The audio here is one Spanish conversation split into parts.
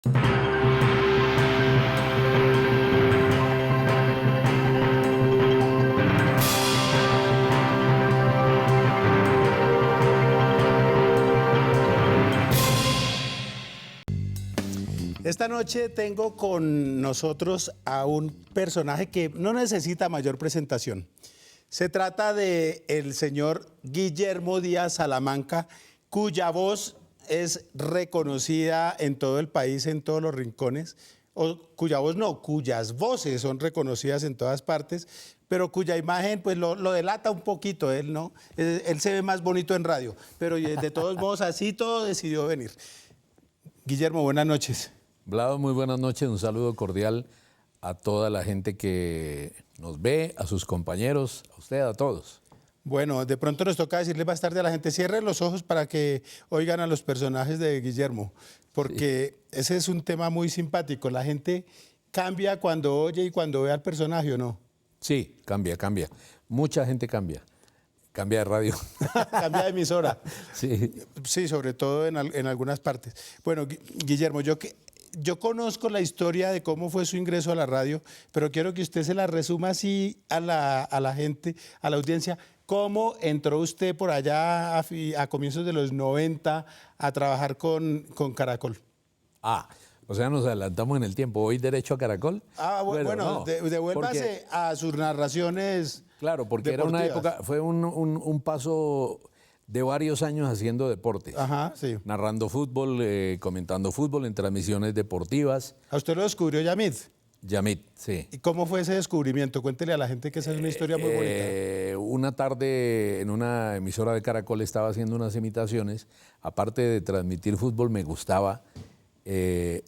Esta noche tengo con nosotros a un personaje que no necesita mayor presentación. Se trata de el señor Guillermo Díaz Salamanca, cuya voz es reconocida en todo el país, en todos los rincones, o cuya voz no, cuyas voces son reconocidas en todas partes, pero cuya imagen pues lo delata un poquito, él no, él se ve más bonito en radio, pero de todos modos así todo decidió venir. Guillermo, buenas noches. Vlado, muy buenas noches, un saludo cordial a toda la gente que nos ve, a sus compañeros, a usted, a todos. Bueno, de pronto nos toca decirle más tarde a la gente, cierren los ojos para que oigan a los personajes de Guillermo, porque sí, ese es un tema muy simpático. La gente cambia cuando oye y cuando ve al personaje, ¿o no? Sí, cambia. Mucha gente cambia. Cambia de radio. Cambia de emisora. Sí. Sí, sobre todo en algunas partes. Bueno, Guillermo, yo conozco la historia de cómo fue su ingreso a la radio, pero quiero que usted se la resuma así a la gente, a la audiencia. ¿Cómo entró usted por allá a comienzos de los 90 a trabajar con Caracol? O sea, nos adelantamos en el tiempo. ¿Voy derecho a Caracol? Bueno, no, devuélvase a sus narraciones. Claro, porque deportivas. Era una época, fue un paso de varios años haciendo deportes. Ajá, sí. Narrando fútbol, comentando fútbol en transmisiones deportivas. ¿A usted lo descubrió Yamid? Yamid, sí. ¿Y cómo fue ese descubrimiento? Cuéntele a la gente que esa es una historia muy bonita. Una tarde en una emisora de Caracol estaba haciendo unas imitaciones. Aparte de transmitir fútbol, me gustaba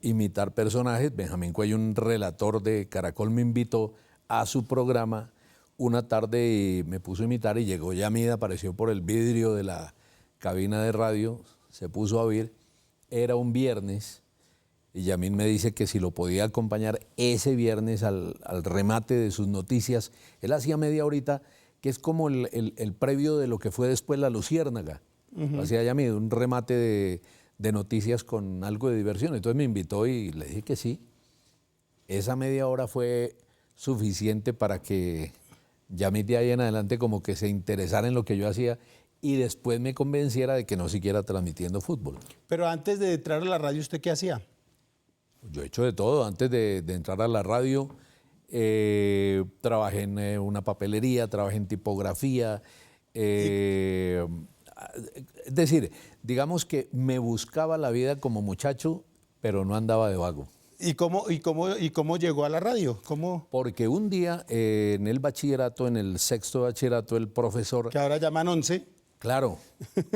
imitar personajes. Benjamín Cuello, un relator de Caracol, me invitó a su programa una tarde y me puso a imitar y llegó Yamid, apareció por el vidrio de la cabina de radio, se puso a oír. Era un viernes y Yamid me dice que si lo podía acompañar ese viernes al remate de sus noticias. Él hacía media horita, que es como el previo de lo que fue después La Luciérnaga. Hacía Yamid, un remate de noticias con algo de diversión. Entonces me invitó y le dije que sí. Esa media hora fue suficiente para que Yamid de ahí en adelante como que se interesara en lo que yo hacía y después me convenciera de que no siguiera transmitiendo fútbol. Pero antes de entrar a la radio, ¿usted qué hacía? Yo he hecho de todo. Antes de entrar a la radio, trabajé en una papelería, trabajé en tipografía. Es decir, digamos que me buscaba la vida como muchacho, pero no andaba de vago. ¿Y cómo llegó a la radio? ¿Cómo? Porque un día en el bachillerato, en el sexto bachillerato, el profesor... Que ahora llaman 11. Claro,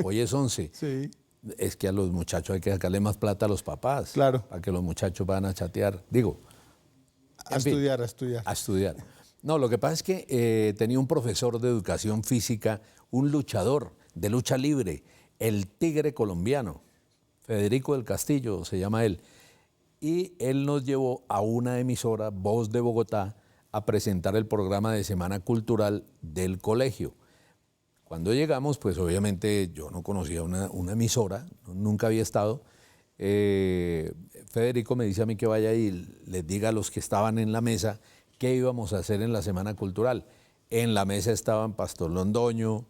hoy es 11. Sí. Es que a los muchachos hay que sacarle más plata a los papás. Claro. Para que los muchachos van a chatear. Digo... A estudiar. No, lo que pasa es que tenía un profesor de educación física, un luchador de lucha libre, el tigre colombiano, Federico del Castillo se llama él. Y él nos llevó a una emisora, Voz de Bogotá, a presentar el programa de Semana Cultural del colegio. Cuando llegamos, pues obviamente yo no conocía una emisora, nunca había estado. Federico me dice a mí que vaya y les diga a los que estaban en la mesa qué íbamos a hacer en la Semana Cultural. En la mesa estaban Pastor Londoño,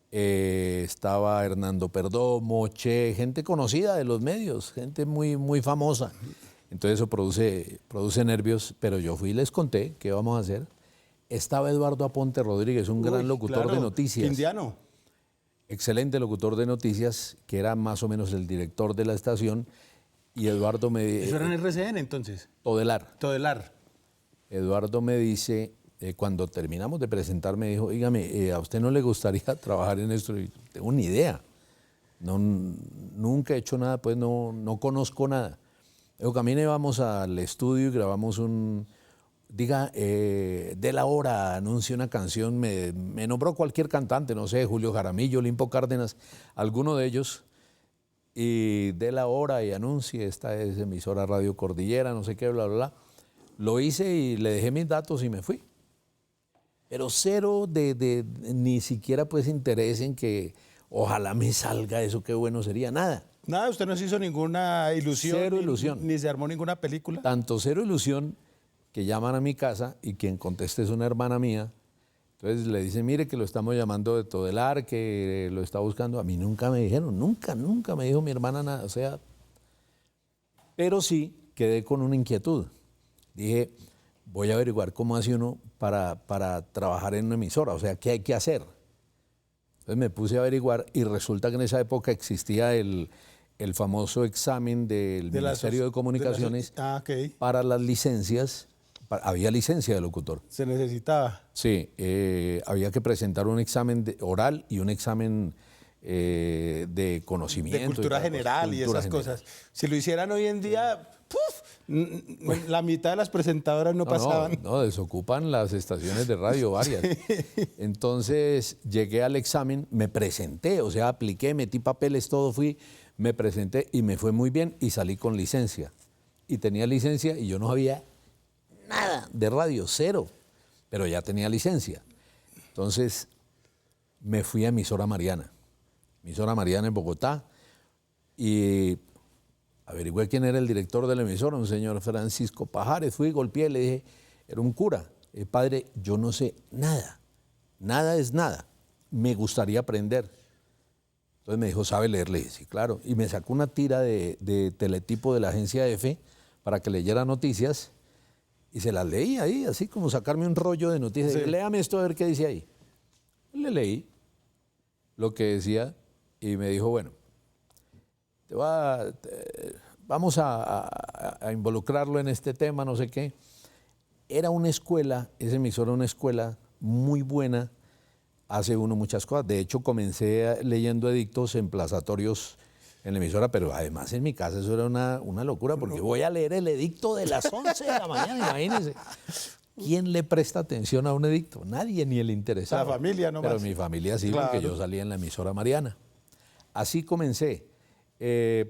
estaba Hernando Perdomo, Che, gente conocida de los medios, gente muy, muy famosa. Entonces eso produce nervios, pero yo fui y les conté qué íbamos a hacer. Estaba Eduardo Aponte Rodríguez, un gran locutor de noticias. Indiano. Excelente locutor de noticias, que era más o menos el director de la estación. Y Eduardo me... ¿Eso era en RCN entonces? Todelar. Eduardo me dice... cuando terminamos de presentar me dijo, dígame, ¿a usted no le gustaría trabajar en esto? Y tengo ni idea. Nunca he hecho nada, pues no conozco nada. Digo, camine, vamos al estudio y grabamos de la hora, anuncie una canción, me nombró cualquier cantante, no sé, Julio Jaramillo, Limpo Cárdenas, alguno de ellos, y de la hora y anuncie, esta es emisora Radio Cordillera, no sé qué, bla, bla, bla. Lo hice y le dejé mis datos y me fui. Pero cero ni siquiera pues interés en que ojalá me salga eso, qué bueno sería, nada. Nada, usted no se hizo ninguna ilusión. Cero ni, ilusión. Ni se armó ninguna película. Tanto cero ilusión que llaman a mi casa y quien contesta es una hermana mía. Entonces le dicen, mire que lo estamos llamando de Todelar, que lo está buscando. A mí nunca me dijeron, nunca me dijo mi hermana nada. O sea, pero sí quedé con una inquietud. Dije, voy a averiguar cómo hace uno para trabajar en una emisora, o sea, qué hay que hacer. Entonces me puse a averiguar y resulta que en esa época existía el famoso examen del Ministerio de Comunicaciones ok. para las licencias. Había licencia de locutor. Se necesitaba. Sí, había que presentar un examen oral y un examen de conocimiento. De cultura general y esas cosas. Si lo hicieran hoy en día, ¡puf! La mitad de las presentadoras no pasaban. No, desocupan las estaciones de radio varias. Entonces llegué al examen, me presenté, o sea, apliqué, metí papeles, todo fui, me presenté y me fue muy bien y salí con licencia. Y tenía licencia y yo no sabía nada de radio, cero, pero ya tenía licencia. Entonces me fui a emisora Mariana en Bogotá, y averigüé quién era el director de la emisora, un señor Francisco Pajares. Fui, golpeé, le dije, era un cura. Padre, yo no sé nada, nada es nada, me gustaría aprender. Entonces me dijo, ¿sabe leer? Le dije, sí, claro. Y me sacó una tira de teletipo de la agencia EFE para que leyera noticias. Y se las leí ahí, así como sacarme un rollo de noticias. Sí. Léame esto a ver qué dice ahí. Le leí lo que decía y me dijo, bueno, vamos a involucrarlo en este tema, no sé qué. Era una escuela, esa emisora, una escuela muy buena, hace uno muchas cosas. De hecho, comencé leyendo edictos emplazatorios en la emisora, pero además en mi casa eso era una locura, porque voy a leer el edicto de las 11 de la mañana, imagínense. ¿Quién le presta atención a un edicto? Nadie, ni el interesado. La familia nomás. Pero mi familia sí, claro, porque yo salía en la emisora Mariana. Así comencé.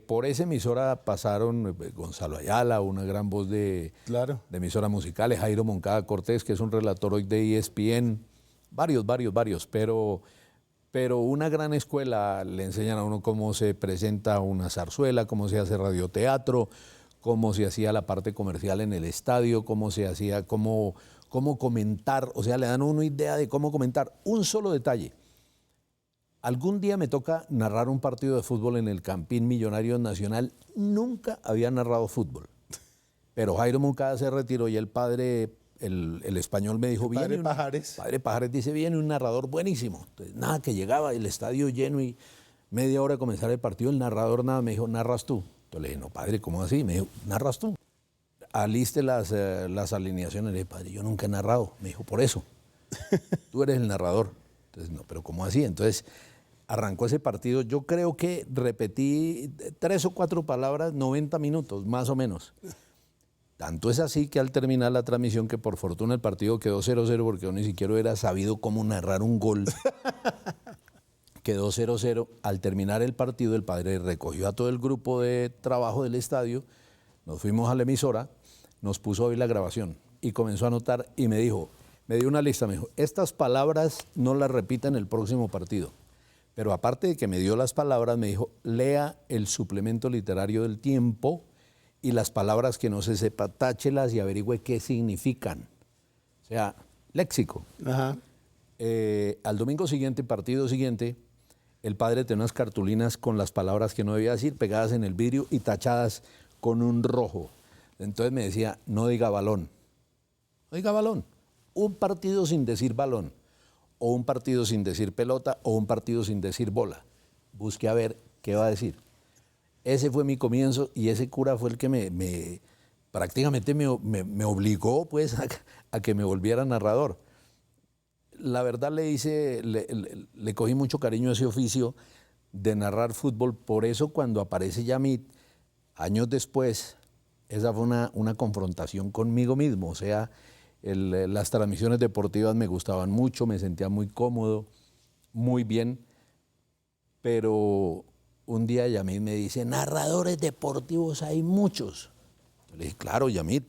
Por esa emisora pasaron Gonzalo Ayala, una gran voz de emisoras musicales, Jairo Moncada Cortés, que es un relator hoy de ESPN, varios, pero una gran escuela. Le enseñan a uno cómo se presenta una zarzuela, cómo se hace radioteatro, cómo se hacía la parte comercial en el estadio, cómo se hacía, cómo comentar, o sea, le dan a uno idea de cómo comentar. Un solo detalle. Algún día me toca narrar un partido de fútbol en el Campín Millonarios Nacional. Nunca había narrado fútbol. Pero Jairo Moncada se retiró y el padre, el español, me dijo, Padre Pajares. Padre Pajares dice, viene un narrador buenísimo. Entonces, nada, que llegaba el estadio lleno y media hora de comenzar el partido, el narrador nada, me dijo, narras tú. Entonces le dije, no, padre, ¿cómo así? Me dijo, narras tú. Aliste las alineaciones. Le dije, padre, yo nunca he narrado. Me dijo, por eso, tú eres el narrador. Entonces, no, pero ¿cómo así? Entonces arrancó ese partido. Yo creo que repetí 3 o 4 palabras, 90 minutos, más o menos. Tanto es así que al terminar la transmisión, que por fortuna el partido quedó 0-0, porque yo ni siquiera hubiera sabido cómo narrar un gol. Quedó 0-0. Al terminar el partido, el padre recogió a todo el grupo de trabajo del estadio, nos fuimos a la emisora, nos puso a oír la grabación y comenzó a anotar y me dijo, me dio una lista, me dijo, estas palabras no las repita en el próximo partido. Pero aparte de que me dio las palabras, me dijo, lea el suplemento literario del Tiempo y las palabras que no se sepa, táchelas y averigüe qué significan. O sea, léxico. Ajá. Al domingo siguiente, partido siguiente, el padre tenía unas cartulinas con las palabras que no debía decir, pegadas en el vidrio y tachadas con un rojo. Entonces me decía, no diga balón. No diga balón. Un partido sin decir balón, o un partido sin decir pelota, o un partido sin decir bola. Busque a ver qué va a decir. Ese fue mi comienzo y ese cura fue el que prácticamente me obligó pues, a que me volviera narrador. La verdad le cogí mucho cariño a ese oficio de narrar fútbol. Por eso cuando aparece Yamit, años después, esa fue una confrontación conmigo mismo. O sea, las transmisiones deportivas me gustaban mucho, me sentía muy cómodo, muy bien, pero un día Yamit me dice, narradores deportivos hay muchos. Yo le dije, claro, Yamit,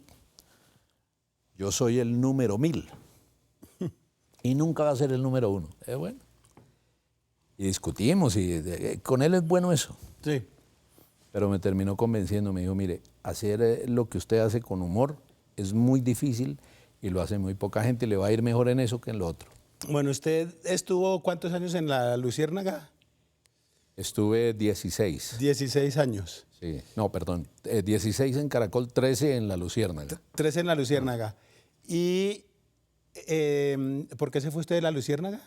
yo soy el número 1000 y nunca va a ser el número 1. Bueno. Y discutimos y con él es bueno eso. Sí. pero me terminó convenciendo. Me dijo, mire, hacer lo que usted hace con humor es muy difícil y lo hace muy poca gente. Le va a ir mejor en eso que en lo otro. Bueno, ¿usted estuvo cuántos años en la Luciérnaga? Estuve 16. 16 años. Sí, no, perdón. 16 en Caracol, 13 en la Luciérnaga. 13 en la Luciérnaga. ¿Y por qué se fue usted de la Luciérnaga?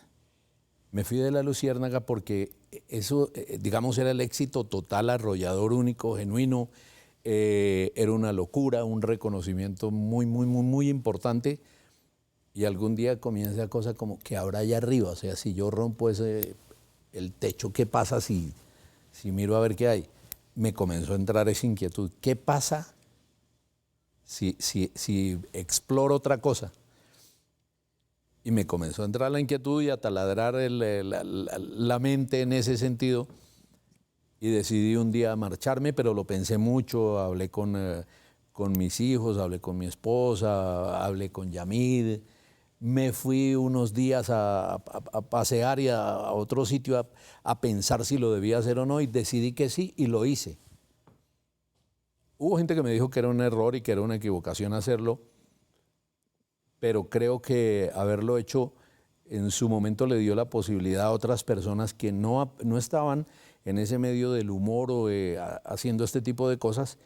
Me fui de la Luciérnaga porque eso, digamos, era el éxito total, arrollador, único, genuino. Era una locura, un reconocimiento muy, muy, muy, muy importante. Y algún día comienza la cosa como que habrá allá arriba. O sea, si yo rompo el techo, ¿qué pasa si miro a ver qué hay? Me comenzó a entrar esa inquietud. ¿Qué pasa si exploro otra cosa? Y me comenzó a entrar la inquietud y a taladrar la mente en ese sentido. Y decidí un día marcharme, pero lo pensé mucho. Hablé con mis hijos, hablé con mi esposa, hablé con Yamid. Me fui unos días a pasear y a otro sitio a pensar si lo debía hacer o no, y decidí que sí y lo hice. Hubo gente que me dijo que era un error y que era una equivocación hacerlo, pero creo que haberlo hecho en su momento le dio la posibilidad a otras personas que no estaban en ese medio del humor o haciendo este tipo de cosas,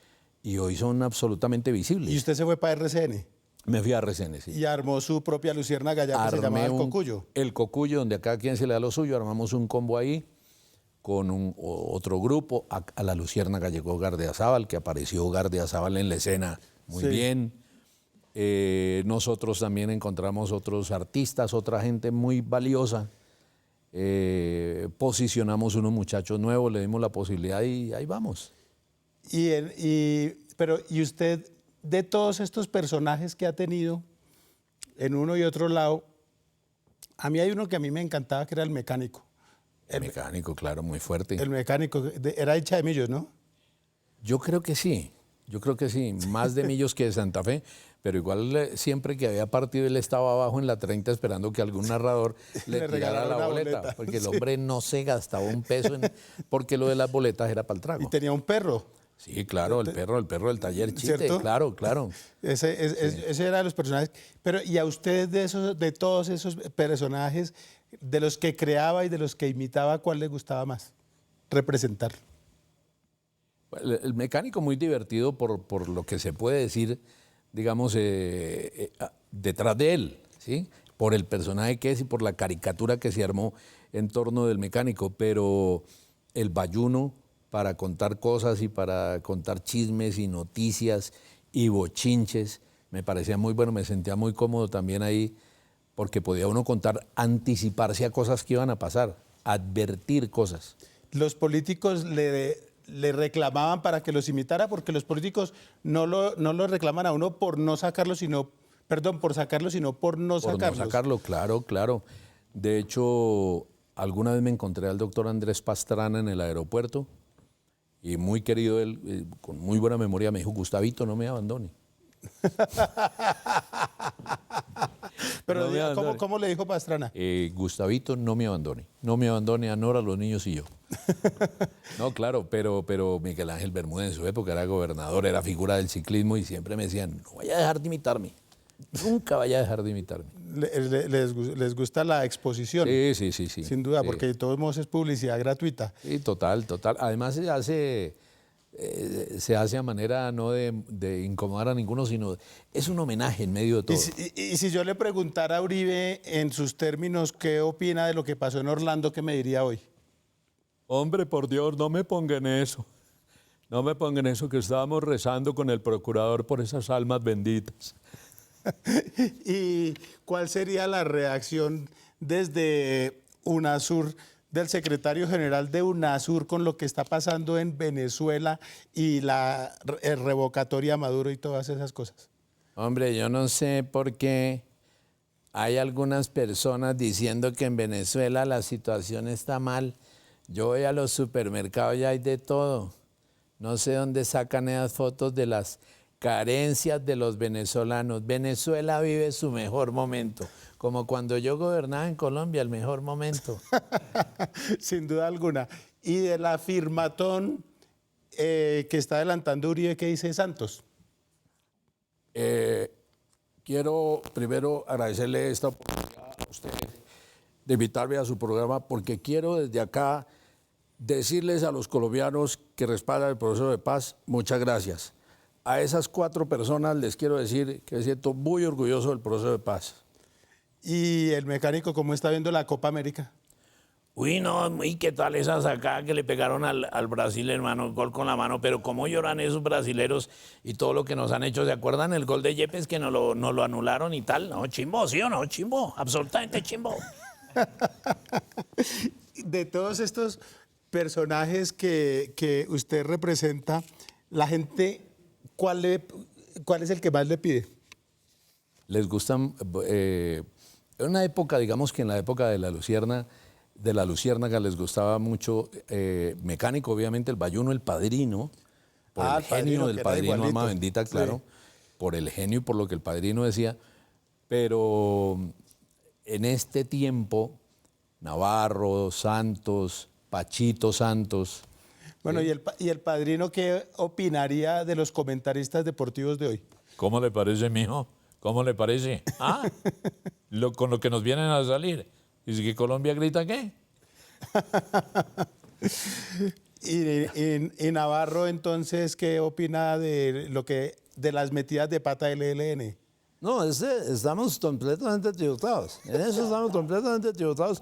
y hoy son absolutamente visibles. ¿Y usted se fue para RCN? Me fui a RCN, sí. Y armó su propia Luciérnaga ya que se llamaba El Cocuyo. El Cocuyo, donde a cada quien se le da lo suyo. Armamos un combo ahí con otro grupo. A la Luciérnaga llegó Gardiazabal, que apareció Gardiazabal en la escena muy bien. Nosotros también encontramos otros artistas, otra gente muy valiosa. Posicionamos unos muchachos nuevos, le dimos la posibilidad y ahí vamos. Pero usted, de todos estos personajes que ha tenido en uno y otro lado, a mí hay uno que a mí me encantaba, que era el mecánico. El mecánico, claro, muy fuerte. El mecánico, era hincha de Millos, ¿no? Yo creo que sí, más de Millos que de Santa Fe, pero igual siempre que había partido él estaba abajo en la 30 esperando que algún narrador le tirara la boleta, porque el hombre no se gastaba un peso, porque lo de las boletas era para el trago. Y tenía un perro. Sí, claro, el perro del taller Chite, ¿cierto? claro, claro. Ese era de los personajes. Pero, ¿y a usted de todos esos personajes, de los que creaba y de los que imitaba, cuál le gustaba más representar? El mecánico muy divertido por lo que se puede decir, digamos, detrás de él, ¿sí? Por el personaje que es y por la caricatura que se armó en torno del mecánico, pero el bayuno para contar cosas y para contar chismes y noticias y bochinches, me parecía muy bueno, me sentía muy cómodo también ahí, porque podía uno contar, anticiparse a cosas que iban a pasar, advertir cosas. Los políticos le reclamaban para que los imitara, porque los políticos no lo reclaman a uno por no sacarlo, por sacarlo, sino por no sacarlo. Por no sacarlo, claro, claro. De hecho, alguna vez me encontré al doctor Andrés Pastrana en el aeropuerto, y muy querido él, con muy buena memoria, me dijo, Gustavito, no me abandone. Pero no me abandone. ¿Cómo le dijo Pastrana? Gustavito, no me abandone a Nora, a los niños y yo. No, claro, pero Miguel Ángel Bermúdez en su época era gobernador, era figura del ciclismo y siempre me decían, no vaya a dejar de imitarme, nunca vaya a dejar de imitarme. Les gusta la exposición. Sí. Sin duda, sí. porque de todos modos es publicidad gratuita. Sí, total. Además se hace a manera no de incomodar a ninguno, sino es un homenaje en medio de todo. Y si yo le preguntara a Uribe en sus términos qué opina de lo que pasó en Orlando, ¿qué me diría hoy? Hombre, por Dios, no me pongan eso. No me pongan eso, que estábamos rezando con el procurador por esas almas benditas. ¿Y cuál sería la reacción desde UNASUR, del secretario general de UNASUR, con lo que está pasando en Venezuela y la revocatoria a Maduro y todas esas cosas? Hombre, yo no sé por qué hay algunas personas diciendo que en Venezuela la situación está mal. Yo voy a los supermercados y hay de todo. No sé dónde sacan esas fotos de las carencias de los venezolanos. Venezuela vive su mejor momento, como cuando yo gobernaba en Colombia, el mejor momento. Sin duda alguna. Y de la firmatón que está adelantando Uribe, ¿qué dice Santos? Quiero primero agradecerle esta oportunidad a usted de invitarme a su programa porque quiero desde acá decirles a los colombianos que respaldan el proceso de paz, muchas gracias. A esas 4 personas les quiero decir que me siento muy orgulloso del proceso de paz. Y el mecánico, ¿cómo está viendo la Copa América? Uy, no, ¿y qué tal esa sacada que le pegaron al Brasil, hermano? Gol con la mano, pero cómo lloran esos brasileros y todo lo que nos han hecho. ¿Se acuerdan el gol de Yepes que nos lo anularon y tal? No, chimbo, ¿sí o no? Chimbo, absolutamente chimbo. De todos estos personajes que usted representa, la gente, ¿cuál es el que más le pide? Les gustan, en una época, digamos que en la época de la Luciérnaga les gustaba mucho Mecánico, obviamente, el Bayuno, el Padrino, por Ah, el el Padrino, genio que del era Padrino, igualito. alma bendita, claro, Sí. por el genio y por lo que el Padrino decía, pero en este tiempo, Navarro, Santos, Pachito Santos, Bueno, ¿y el padrino qué opinaría de los comentaristas deportivos de hoy? ¿Cómo le parece, mijo? ¿Cómo le parece? ¿Ah? Con lo que nos vienen a salir. ¿Y que Colombia grita qué? Y Navarro, entonces, ¿qué opina de las metidas de pata del ELN? No, estamos completamente equivocados. En eso estamos completamente equivocados.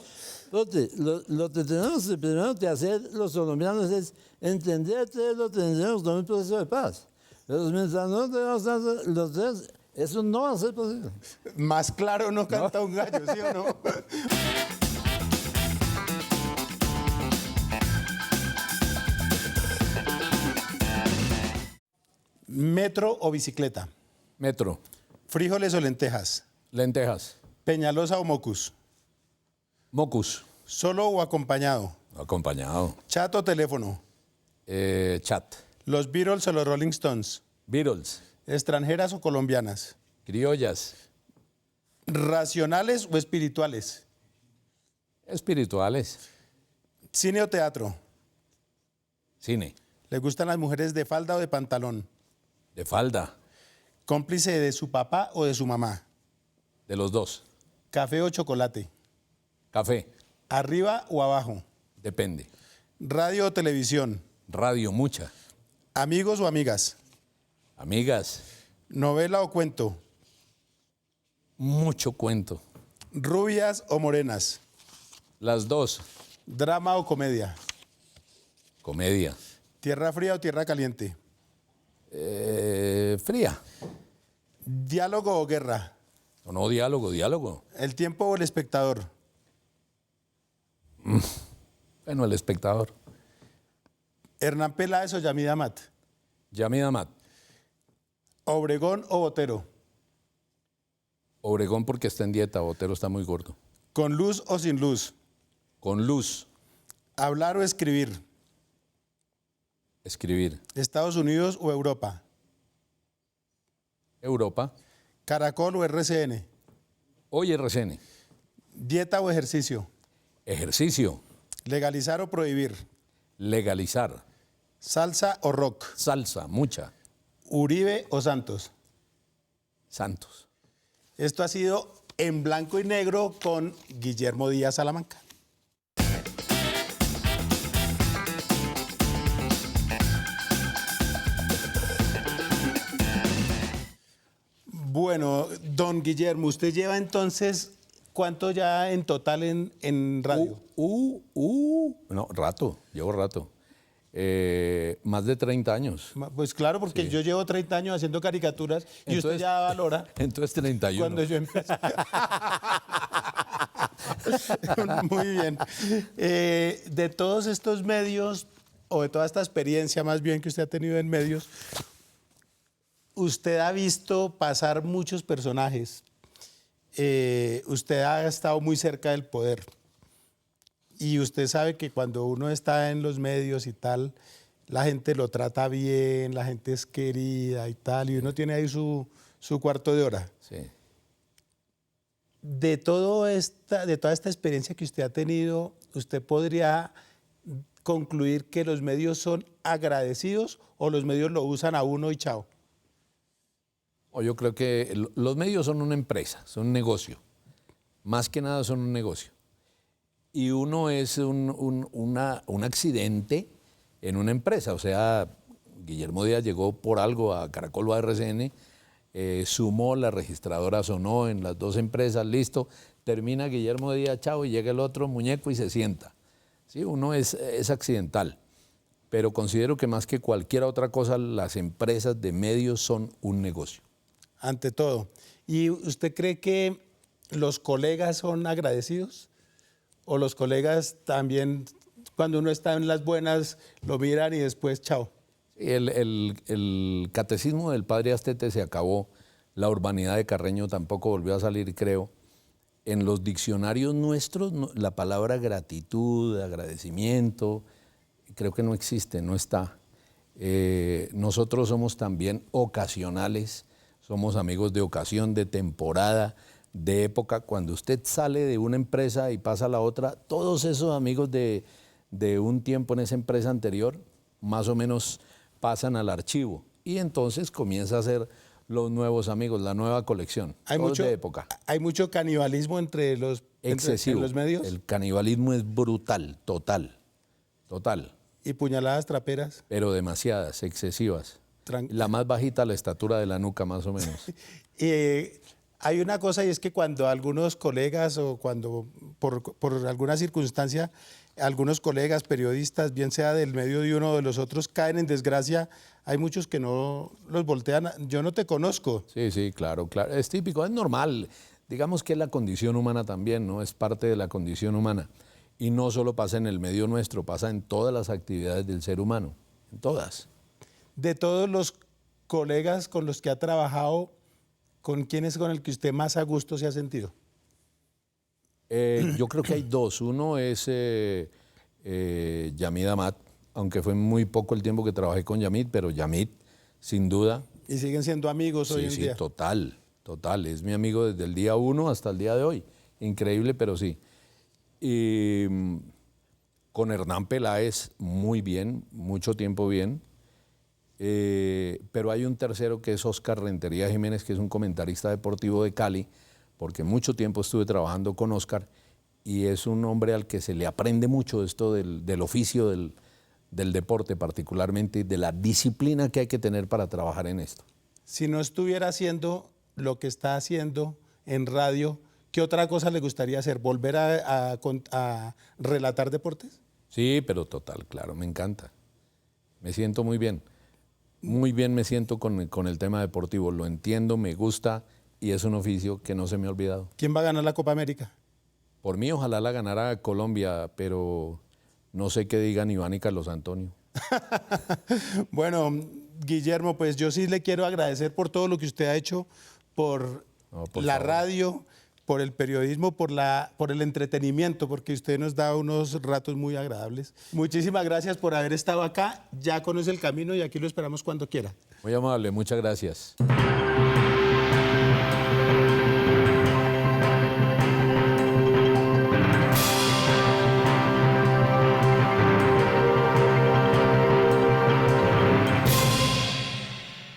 Porque lo que tenemos primero que hacer los colombianos es entender que lo tendremos con un proceso de paz. Pero mientras no tenemos los tres, eso no va a ser posible. Más claro no canta un gallo, ¿sí o no? ¿Metro o bicicleta? Metro, ¿Frijoles o lentejas? lentejas, ¿Peñalosa o mocus? mocus, ¿Solo o acompañado? acompañado, ¿Chat o teléfono? chat, ¿Los Beatles o los Rolling Stones? Beatles, ¿Extranjeras o colombianas? criollas, ¿Racionales o espirituales? espirituales, ¿Cine o teatro? cine, ¿Le gustan las mujeres de falda o de pantalón? de falda, ¿Cómplice de su papá o de su mamá? de los dos, ¿Café o chocolate? café, ¿Arriba o abajo? depende, ¿Radio o televisión? radio, mucha, ¿Amigos o amigas? amigas, ¿Novela o cuento? mucho cuento, ¿Rubias o morenas? las dos, ¿Drama o comedia? comedia, ¿Tierra fría o tierra caliente? fría, ¿Diálogo o guerra? o no, diálogo, diálogo, ¿El tiempo o el espectador? bueno, el espectador, ¿Hernán Peláez o Yamid Amat? Yamid Amat, ¿Obregón o Botero? Obregón porque está en dieta, Botero está muy gordo, ¿Con luz o sin luz? con luz, ¿Hablar o escribir? escribir, ¿Estados Unidos o Europa? Europa, ¿Caracol o RCN? hoy RCN, ¿Dieta o ejercicio? ejercicio, ¿Legalizar o prohibir? legalizar, ¿Salsa o rock? salsa, mucha, ¿Uribe o Santos? Santos. Esto ha sido En Blanco y Negro con Guillermo Díaz Salamanca. Bueno, don Guillermo, usted lleva entonces, ¿cuánto ya en total en radio? No, rato, llevo rato. Más de 30 años. Pues claro, porque yo llevo 30 años haciendo caricaturas y usted Entonces- ya valora Entonces 31. cuando yo empecé. Muy bien. De todos estos medios, o de toda esta experiencia más bien que usted ha tenido en medios, usted ha visto pasar muchos personajes. Usted ha estado muy cerca del poder. Y usted sabe que cuando uno está en los medios y tal, la gente lo trata bien, la gente es querida y tal, y uno tiene ahí su cuarto de hora. Sí. De toda esta experiencia que usted ha tenido, usted podría concluir que los medios son agradecidos o los medios lo usan a uno y chao? O yo creo que los medios son una empresa, son un negocio. Más que nada son un negocio. Y uno es un accidente en una empresa. O sea, Guillermo Díaz llegó por algo a Caracol o a RCN, sumó, la registradora sonó en las dos empresas, listo, termina Guillermo Díaz, chao, y llega el otro muñeco y se sienta. ¿Sí? Uno es accidental, pero considero que más que cualquier otra cosa, las empresas de medios son un negocio. Ante todo. ¿Y usted cree que los colegas son agradecidos? ¿O los colegas también, cuando uno está en las buenas, lo miran y después chao? El catecismo del padre Astete se acabó, la urbanidad de Carreño tampoco volvió a salir, creo. En los diccionarios nuestros, la palabra gratitud, agradecimiento, creo que no existe, no está. Nosotros somos también ocasionales, somos amigos de ocasión, de temporada, de época. Cuando usted sale de una empresa y pasa a la otra, todos esos amigos de un tiempo en esa empresa anterior, más o menos pasan al archivo. Y entonces comienza a ser los nuevos amigos, la nueva colección. Hay todos mucho, de época. hay mucho canibalismo entre los, Excesivo. en los medios. El canibalismo es brutal, total, total. Y puñaladas traperas. Pero demasiadas, excesivas. La más bajita, la estatura de la nuca, más o menos. Hay una cosa y es que cuando algunos colegas o cuando por alguna circunstancia algunos colegas periodistas, bien sea del medio de uno o de los otros, caen en desgracia, hay muchos que no los voltean. Yo no te conozco. Sí, sí, claro, claro. Es típico, es normal. Digamos que es la condición humana también, ¿no? Es parte de la condición humana. Y no solo pasa en el medio nuestro, pasa en todas las actividades del ser humano, en todas. De todos los colegas con los que ha trabajado, ¿con quién es con el que usted más a gusto se ha sentido? Yo creo que hay dos. Uno es Yamid Amat, aunque fue muy poco el tiempo que trabajé con Yamid, pero Yamid, sin duda. ¿Y siguen siendo amigos hoy en día? Sí, total, total. Es mi amigo desde el día 1 hasta el día de hoy. Increíble, pero sí. Y con Hernán Peláez, muy bien, mucho tiempo bien. Pero hay un tercero que es Oscar Rentería Jiménez, que es un comentarista deportivo de Cali, porque mucho tiempo estuve trabajando con Oscar y es un hombre al que se le aprende mucho esto del oficio del deporte, particularmente de la disciplina que hay que tener para trabajar en esto. Si no estuviera haciendo lo que está haciendo en radio, ¿qué otra cosa le gustaría hacer? ¿Volver a relatar deportes? Sí, pero total, claro, me encanta. Me siento muy bien. Muy bien me siento con el tema deportivo. Lo entiendo, me gusta y es un oficio que no se me ha olvidado. ¿Quién va a ganar la Copa América? Por mí, ojalá la ganara Colombia, pero no sé qué digan Iván y Carlos Antonio. Bueno, Guillermo, pues yo sí le quiero agradecer por todo lo que usted ha hecho, por la radio, por el periodismo, por el entretenimiento, porque usted nos da unos ratos muy agradables. Muchísimas gracias por haber estado acá. Ya conoce el camino y aquí lo esperamos cuando quiera. Muy amable, muchas gracias.